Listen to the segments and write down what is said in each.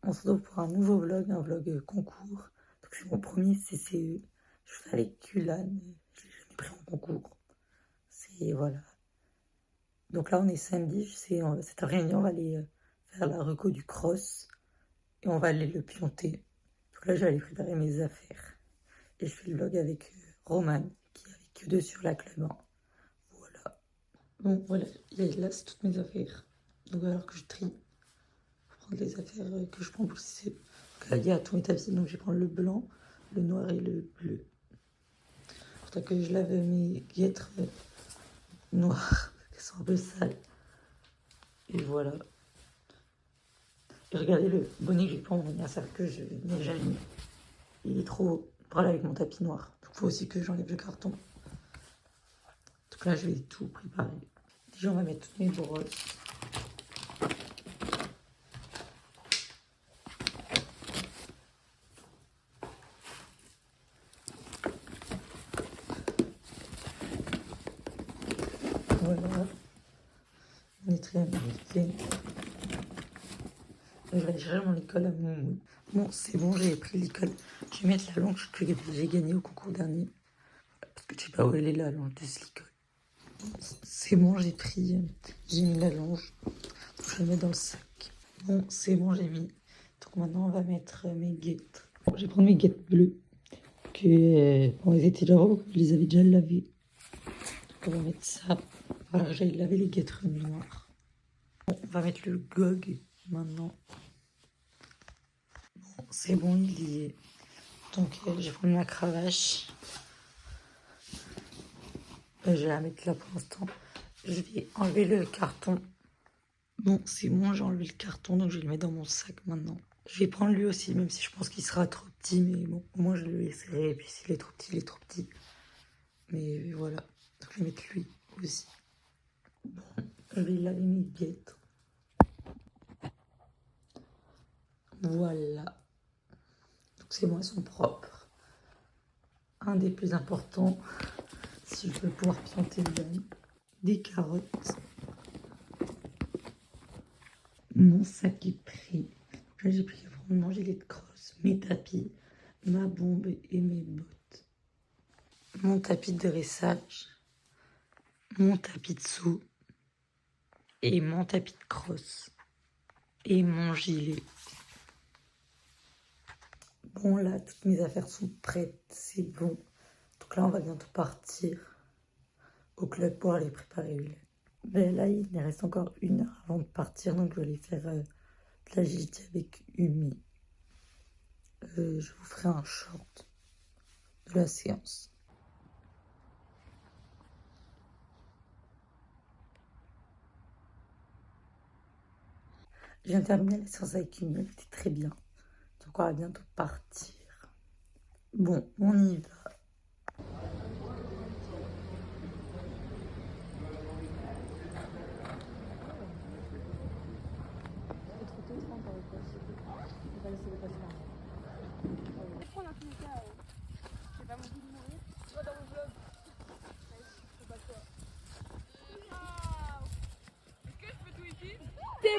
On se retrouve pour un nouveau vlog, un vlog concours. Donc c'est mon premier CCE. Je fais avec Culane, je l'ai jamais pris en concours. C'est voilà. Donc là on est samedi, cette après-midi on va aller faire la reco du cross et on va aller le pionter. Donc là je vais aller préparer mes affaires. Et je fais le vlog avec Romane, qui est avec eux deux sur la club 1. Voilà. Bon voilà, là c'est toutes mes affaires. Donc alors que je trie. Prendre les affaires que je prends pour CCE. Donc là, il y a tous mes tapis, donc je vais prendre le blanc, le noir et le bleu. Pour que je lave mes guêtres noires, qui sont un peu sales. Et voilà. Et regardez le bonnet que j'ai pour mon anniversaire que je n'ai jamais mis. Il est trop haut pour aller avec mon tapis noir. Donc il faut aussi que j'enlève le carton. Donc là, je vais tout préparer. Déjà, on va mettre toutes mes brosses. Voilà. On est très américain. Je vais aller chercher mon école à Montmout. Bon, c'est bon, j'ai pris l'école. Je vais mettre la longe que j'ai gagnée au concours dernier. Parce que je sais pas où elle est la longe de cette école. C'est bon, j'ai mis la longe. Donc je vais la mettre dans le sac. Bon, c'est bon, j'ai mis. Donc maintenant, on va mettre mes guêtres. Bon, je vais prendre mes guêtres bleues. Bon, elles étaient déjà beaux, je les avais déjà lavées. Donc on va mettre ça. Voilà, j'ai lavé les guêtres noires. Bon, on va mettre le GOG maintenant. Bon, c'est bon, il y est. Donc je vais prendre ma cravache. Je vais la mettre là pour l'instant. Je vais enlever le carton. Bon, c'est bon, j'ai enlevé le carton, donc je vais le mettre dans mon sac maintenant. Je vais prendre lui aussi, même si je pense qu'il sera trop petit, mais bon, au moins je le laisserai. Et puis s'il est trop petit, il est trop petit. Mais voilà, donc je vais mettre lui aussi. Bon, je vais laver mes guêtres. Voilà. Donc c'est bon, elles sont propres. Un des plus importants, si je veux pouvoir planter bien, des carottes. Mon sac est pris. Là, j'ai pris mon gilet de crosse, mes tapis, ma bombe et mes bottes. Mon tapis de dressage, mon tapis de saut et mon tapis de crosse et mon gilet. Bon, là, toutes mes affaires sont prêtes, c'est bon. Donc là, on va bientôt partir au club pour aller préparer le lait. Mais là, il me reste encore 1 heure avant de partir, donc je vais aller faire de l'agilité avec Umi. Je vous ferai un short de la séance. Je viens de terminer la séance avec Umi, elle était très bien. Donc on va bientôt partir. Bon, on y va.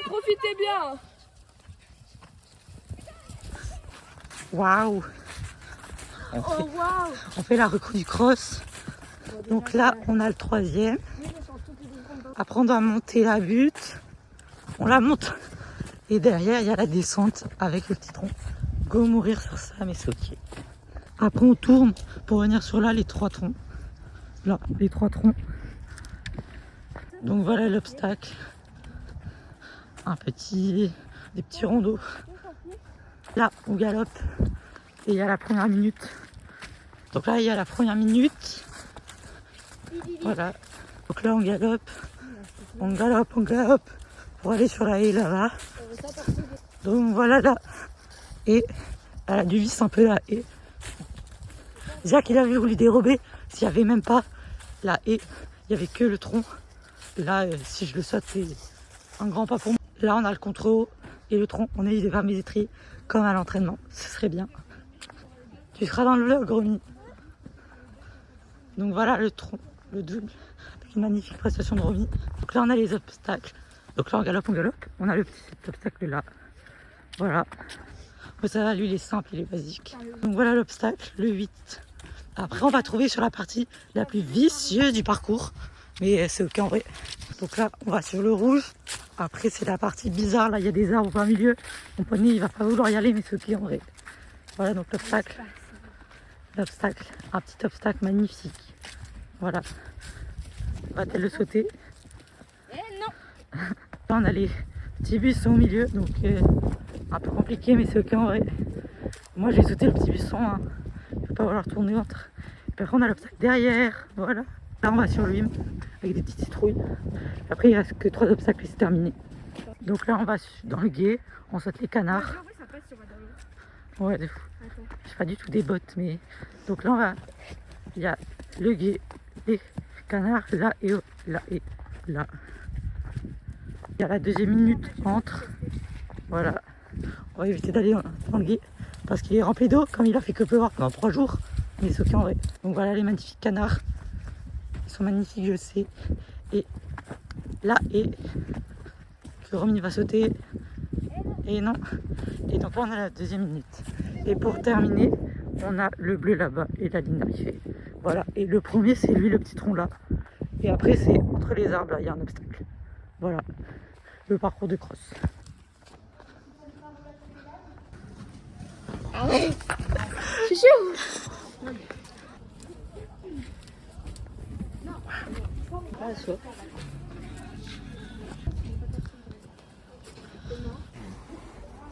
Profitez bien. Waouh! On fait la reco du cross. Donc là, on a le 3e. Après, on doit monter la butte. On la monte. Et derrière, il y a la descente avec le petit tronc. Go mourir sur ça, mais c'est ok. Après, on tourne pour venir sur là, les 3 troncs. Là, les 3 troncs. Donc voilà l'obstacle. Des petits rondeaux. Là, on galope. Et il y a la première minute. Donc là, il y a la première minute. Voilà. Donc là, on galope. On galope. Pour aller sur la haie là-bas. Donc voilà là. Et elle a dû visser un peu la haie. Jacques, il avait voulu dérober. S'il n'y avait même pas la haie, il n'y avait que le tronc. Là, si je le saute, c'est un grand pas pour moi. Là, on a le contre-haut et le tronc. On évite de faire mes étriers comme à l'entraînement. Ce serait bien. Tu seras dans le vlog, Romy. Donc voilà le tronc, le double, avec une magnifique prestation de Romy. Donc là, on a les obstacles. Donc là, on galope. On a le petit obstacle là. Voilà. Mais ça va, lui, il est simple, il est basique. Donc voilà l'obstacle, le 8. Après, on va trouver sur la partie la plus vicieuse du parcours. Mais c'est ok en vrai. Donc là, on va sur le rouge. Après, c'est la partie bizarre. Là, il y a des arbres au plein milieu. Mon poney, il va pas vouloir y aller, mais c'est ok en vrai. Voilà, donc l'obstacle. L'obstacle. Un petit obstacle magnifique. Voilà. Va-t-elle le sauter? Non. Là, on a les petits buissons au milieu. Donc, un peu compliqué, mais c'est ok en vrai. Moi, j'ai sauté le petit buisson. Hein. Il ne faut pas vouloir tourner entre. Et puis après, on a l'obstacle derrière. Voilà. Là, on va sur lui avec des petites citrouilles. Après, il reste que 3 obstacles et c'est terminé. Donc là, on va dans le gué, on saute les canards. Ouais, de fou. Je fais pas du tout des bottes, mais. Donc là, on va. Il y a le gué, les canards, là et là et là. Il y a la deuxième minute entre. Voilà. On va éviter d'aller dans le gué parce qu'il est rempli d'eau, comme il a fait que pleuvoir pendant 3 jours. Mais c'est ok en vrai. Donc voilà les magnifiques canards. Ils sont magnifiques, je sais. Et là, et que Romy va sauter. Et non. Et donc là, on a la deuxième minute. Et pour terminer, on a le bleu là-bas et la ligne d'arrivée. Voilà. Et le premier, c'est lui, le petit tronc là. Et après, c'est entre les arbres, là, il y a un obstacle. Voilà. Le parcours de cross. Ah ouais. Je suis sûre. Ah, ça.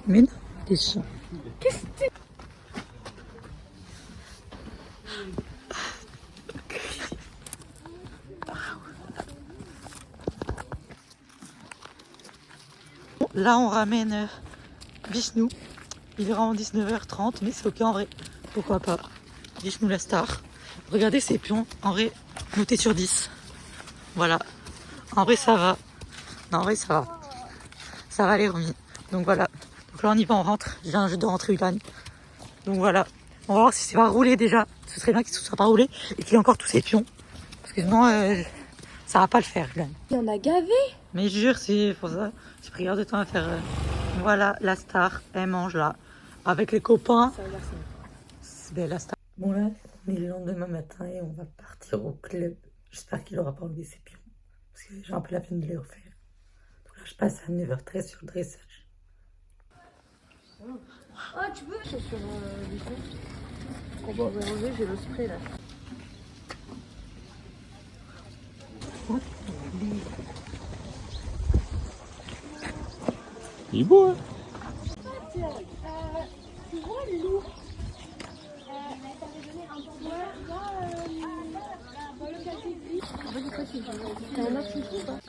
Mais non, les chiens. Qu'est-ce que c'est? Là, on ramène Vishnu. Il est vraiment 19h30, mais c'est ok en vrai. Pourquoi pas? Vishnu la star. Regardez ces pions. En vrai, noté sur 10. Voilà. En vrai, ça va. Non, en vrai, ça va. Ça va les remis. Donc voilà. Donc là, on y va, on rentre. J'ai un jeu de rentrée Ulan. Donc voilà. On va voir si c'est pas roulé déjà. Ce serait bien qu'il ne soit pas roulé et qu'il y ait encore tous ces pions. Parce que sinon, ça va pas le faire, Ulan. Il y en a gavé. Mais jure, c'est pour ça. J'ai pris de temps à faire. Voilà, la star, elle mange là. Avec les copains. Ça a l'air C'est belle la star. Bon là, on est le lendemain matin et on va partir au club. J'espère qu'il aura pas enlevé ses pions. Parce que j'ai un peu la peine de les refaire. Donc là, je passe à 9h13 sur le dressage. Oh, tu peux. C'est sur du coup. Quand on va enlever, j'ai le spray là. Il est beau, hein? Tu vois le loup? T'avais donné un T'as un autre chouchou ou pas?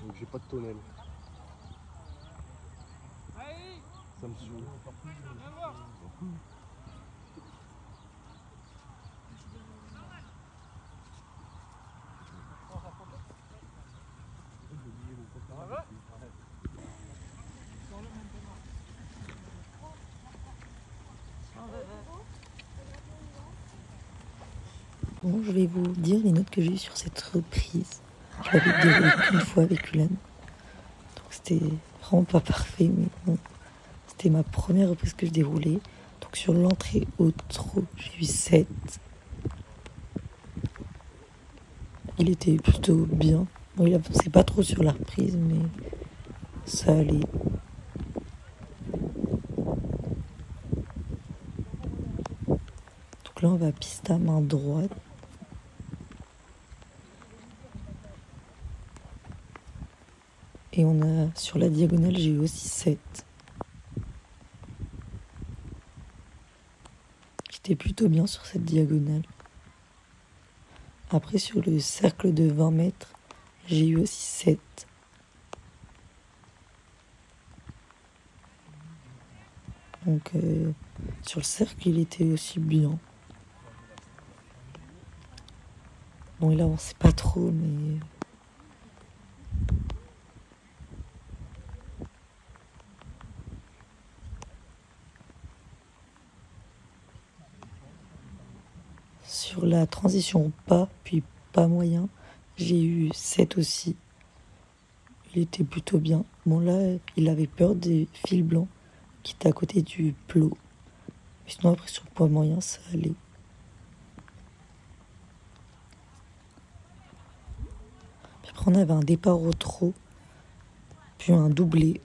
Donc j'ai pas de tonnelle. Ça me saoule. Bon, je vais vous dire les notes que j'ai eues sur cette reprise. Je l'avais déroulée qu'une fois avec Ulan. Donc c'était vraiment pas parfait, mais bon. C'était ma première reprise que je déroulais. Donc sur l'entrée au trot, j'ai eu 7. Il était plutôt bien. Bon, il avancait pas trop sur la reprise, mais ça allait. Donc là, on va piste à main droite. Et on a, sur la diagonale, j'ai eu aussi 7. J'étais plutôt bien sur cette diagonale. Après, sur le cercle de 20 mètres, j'ai eu aussi 7. Donc, sur le cercle, il était aussi bien. Bon, il avançait pas trop, mais... sur la transition pas, puis pas moyen, j'ai eu 7 aussi. Il était plutôt bien. Bon là, il avait peur des fils blancs qui étaient à côté du plot. Mais sinon après sur le pas moyen, ça allait. Puis après on avait un départ au trot, puis un doublé.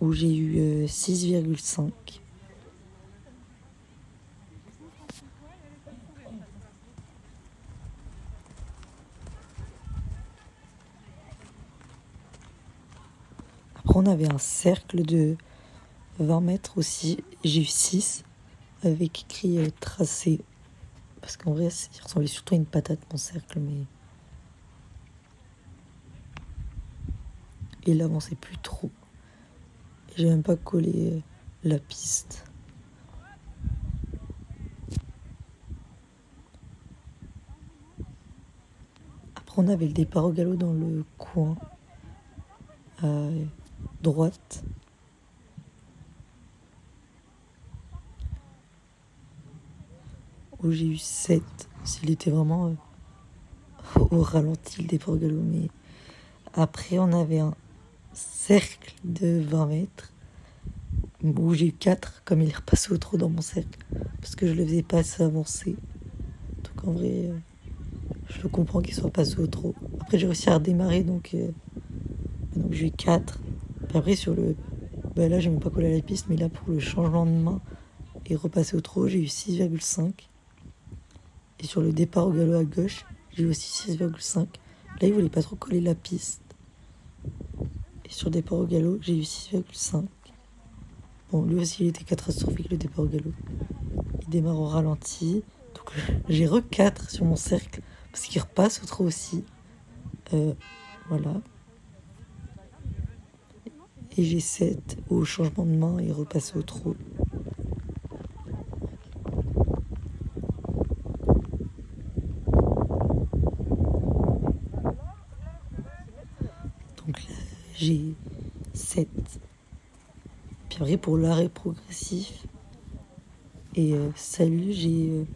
Où j'ai eu 6,5. Après, on avait un cercle de 20 mètres aussi. J'ai eu 6 avec écrit tracé. Parce qu'en vrai, il ressemblait surtout à une patate, mon cercle. Mais il avançait plus trop. J'ai même pas collé la piste. Après, on avait le départ au galop dans le coin à droite. Où j'ai eu 7. S'il était vraiment au ralenti, le départ au galop. Mais après, on avait un cercle de 20 mètres. Où j'ai eu 4, comme il est repassé au trot dans mon cercle. Parce que je le faisais pas assez avancer. Donc en vrai, je comprends qu'il soit passé au trot. Après, j'ai réussi à redémarrer, donc j'ai eu 4. Puis après, sur le... là, j'ai même pas collé à la piste, mais là, pour le changement de main et repasser au trot, j'ai eu 6,5. Et sur le départ au galop à gauche, j'ai eu aussi 6,5. Là, il voulait pas trop coller la piste. Et sur le départ au galop, j'ai eu 6,5. Bon, lui aussi, il était catastrophique, le départ au galop. Il démarre au ralenti. Donc, j'ai 4 sur mon cercle, parce qu'il repasse au trot aussi. Voilà. Et j'ai 7 au changement de main et repasser au trot. Donc là, j'ai 7. Puis après, pour l'arrêt progressif et salut, j'ai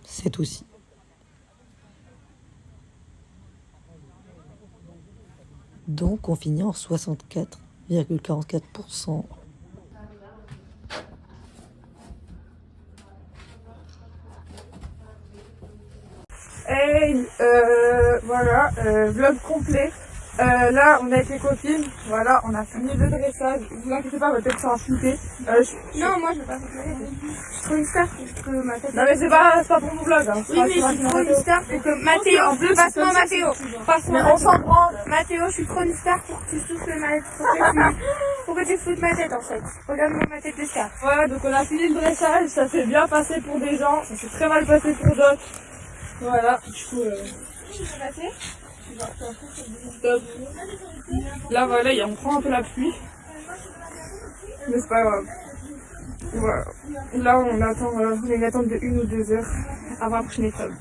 7 aussi. Donc, on finit en 64,44%. Hey, voilà, vlog complet. Là, on est avec les copines. Voilà, on a fini le dressage. Ne vous inquiétez pas, votre tête sera floutée. Non, moi je veux pas faire ça. Je suis trop une star pour que ma tête. Non, mais c'est pas pour mon vlog. Hein. Oui, mais je suis trop une star pour que Mathéo. En plus, Passe-moi Mathéo. Mais Passe-moi on s'en branle. Mathéo, je suis trop une star pour que tu souffles ma tête. Pour que tu foutes ma tête en fait. Regarde-moi ma tête de star. Voilà, donc on a fini le dressage. Ça s'est bien passé pour des gens. Ça s'est très mal passé pour d'autres. Voilà, du coup. Stop. Là, voilà, on prend un peu la pluie. Mais c'est pas grave. Voilà. Là, on attend une attente de 1 ou 2 heures avant la prochaine étape.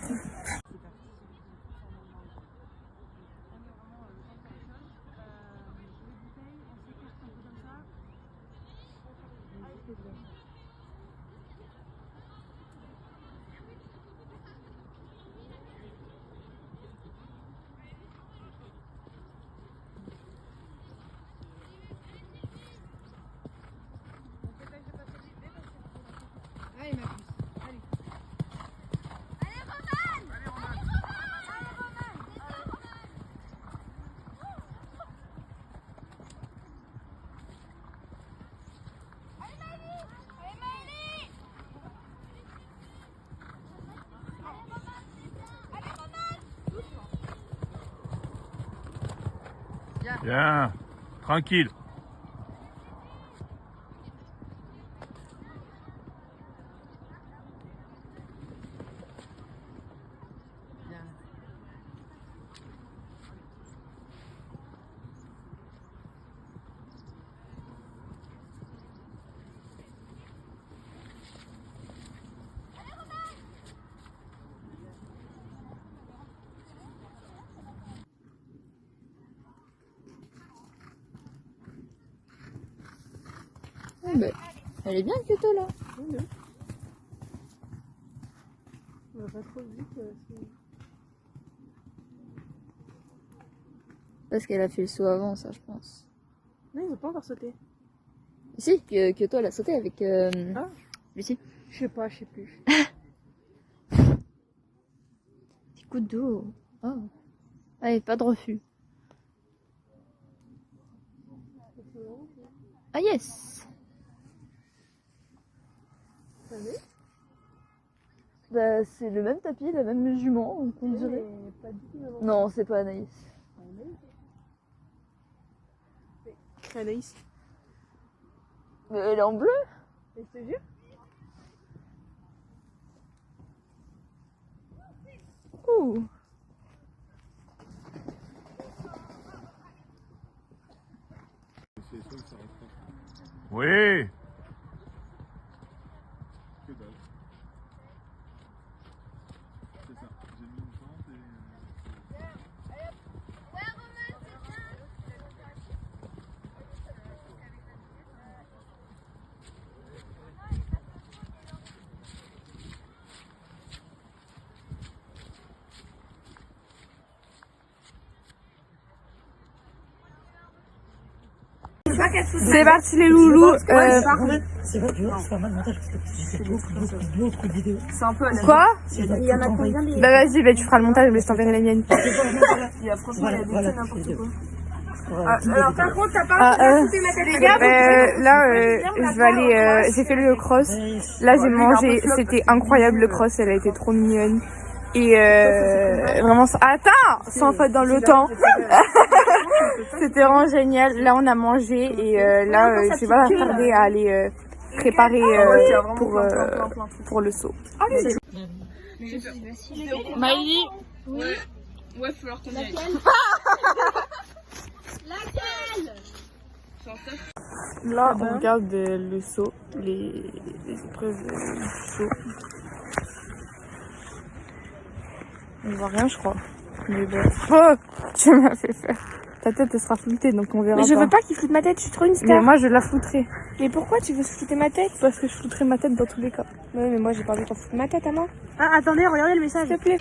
Bien, tranquille. Elle est bien Kyoto là. On va pas trop vite. Parce qu'elle a fait le saut avant, ça, je pense. Non, ils ont pas encore sauté. Si, Kyoto, elle a sauté avec Lucie. Je sais pas, je sais plus. Petit coup d'eau. Oh. Allez, pas de refus. Ah yes. Bah, c'est le même tapis, la même jument, donc on dirait. Non, c'est pas Anaïs. Anaïs. Mais elle est en bleu. Et je te jure. Ouh. Oui. C'est parti les loulous. C'est vrai que tu vois, c'est pas mal montage parce que j'ai fait beaucoup de vidéos. C'est un peu quoi? Il y en a combien des... Bah vas-y, bah, tu feras le montage, mais je t'enverrai les miennes. Voilà. Alors par contre, t'as pas foutu ma tête. Les gars, Je vais aller. J'ai fait le cross. Là, j'ai mangé. C'était incroyable le cross. Elle a été trop mignonne. Et vraiment, attends, sans faute dans le temps. C'était vraiment génial. Là, on a mangé et là, je vais pas tarder à aller préparer pour le saut. Maïli. Ouais, faut leur tenir. Là, on regarde le saut, les épreuves du saut. On voit rien, je crois. Mais bon. Oh, tu m'as fait peur. Ta tête, elle sera floutée, donc on verra. Mais je pas. veux pas qu'il floute ma tête, je suis trop une Mais star. moi, je la flouterai. Mais pourquoi tu veux flouter ma tête? Parce que je flouterai ma tête dans tous les cas. Ouais, mais moi j'ai pas envie qu'on foute ma tête à moi. Ah, attendez, regardez le message. S'il te plaît.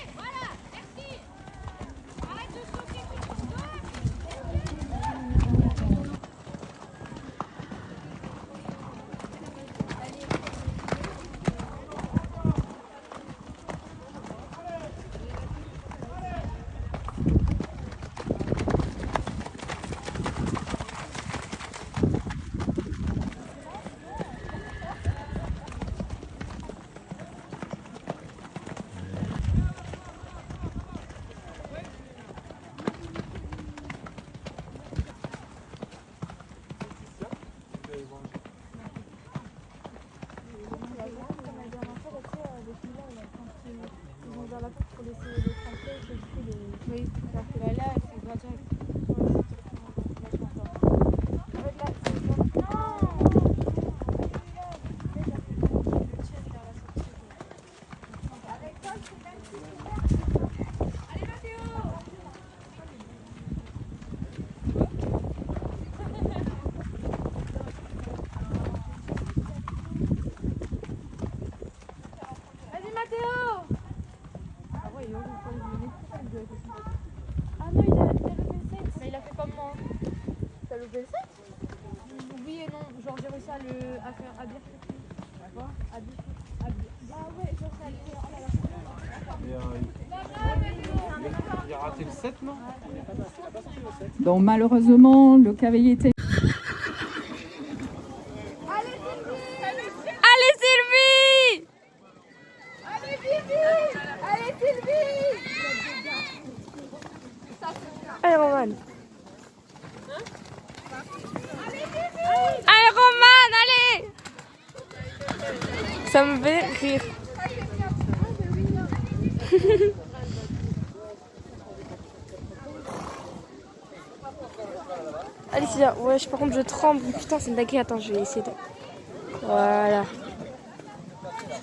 Ah non, il a loupé le 7. Mais il a fait comme moi. T'as loupé le 7? Oui et non. Genre, j'ai réussi à faire à dire quoi? À dire. Ah ouais, genre, ça allait. Oh là là. Il a raté le 7, non? Donc malheureusement, le cavalier était... Allez Sylvie! Allez Roman. Allez Roman, allez! Ça me fait rire. Allez, c'est bien. Ouais, par contre, je tremble. Putain, c'est une dinguerie. Attends, je vais essayer de. Voilà.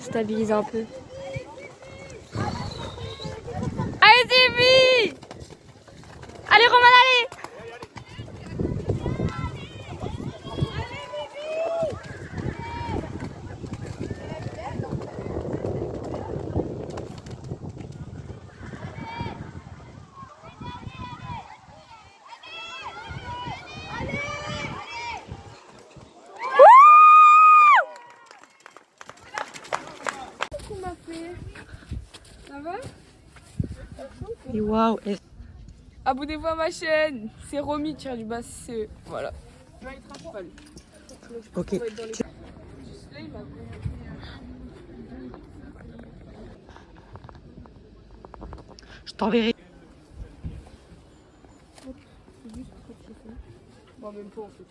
Stabilise un peu. Allez Sylvie! Allez Roman, allez! Et waouh. Abonnez-vous à ma chaîne. C'est Romy, tiré du bas, c'est... Voilà. Ok. Je t'enverrai. Bon, même pas en fait.